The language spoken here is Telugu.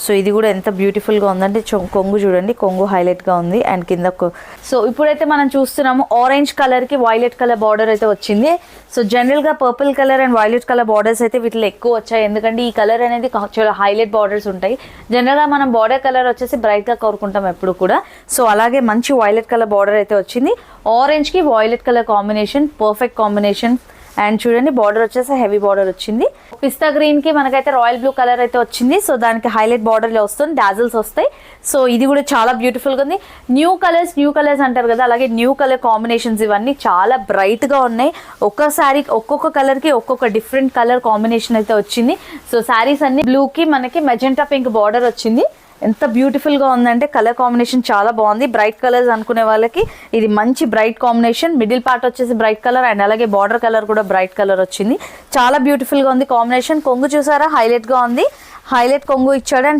సో ఇది కూడా ఎంత బ్యూటిఫుల్గా ఉందంటే కొంగు చూడండి, కొంగు హైలైట్గా ఉంది. అండ్ కింద సో ఇప్పుడైతే మనం చూస్తున్నాము ఆరెంజ్ కలర్కి వైలెట్ కలర్ బార్డర్ అయితే వచ్చింది. సో జనరల్గా purple colour and violet colour borders అయితే వీటిలో ఎక్కువ వచ్చాయి, ఎందుకంటే ఈ కలర్ అనేది చాలా హైలైట్ బార్డర్స్ ఉంటాయి. జనరల్గా మనం బార్డర్ కలర్ వచ్చేసి బ్రైట్గా కోరుకుంటాం ఎప్పుడు కూడా. సో అలాగే మంచి వైలెట్ కలర్ బార్డర్ అయితే వచ్చింది. ఆరెంజ్కి violet colour combination, perfect combination. And చూడండి బార్డర్ వచ్చేసి హెవీ బార్డర్ వచ్చింది. పిస్తా గ్రీన్ కి మనకైతే రాయల్ బ్లూ కలర్ అయితే వచ్చింది. సో దానికి హైలైట్ బార్డర్ వస్తుంది, డాజిల్స్ వస్తాయి. సో ఇది కూడా చాలా బ్యూటిఫుల్ గా ఉంది. న్యూ కలర్స్ అంటారు కదా, అలాగే న్యూ కలర్ కాంబినేషన్స్ ఇవన్నీ చాలా బ్రైట్ గా ఉన్నాయి. ఒక్కసారి ఒక్కొక్క కలర్ కి ఒక్కొక్క డిఫరెంట్ కలర్ కాంబినేషన్ అయితే వచ్చింది. సో శారీస్ అన్ని బ్లూ కి మనకి మెజెంటా పింక్ బార్డర్ వచ్చింది. ఎంత బ్యూటిఫుల్ గా ఉందంటే కలర్ కాంబినేషన్ చాలా బాగుంది. బ్రైట్ కలర్స్ అనుకునే వాళ్ళకి ఇది మంచి బ్రైట్ కాంబినేషన్. మిడిల్ పార్ట్ వచ్చేసి బ్రైట్ కలర్ అండ్ అలాగే బార్డర్ కలర్ కూడా బ్రైట్ కలర్ వచ్చింది. చాలా బ్యూటిఫుల్ గా ఉంది కాంబినేషన్. కొంగు చూసారా, హైలైట్ గా ఉంది. హైలైట్ కొంగు ఇచ్చాడు అండ్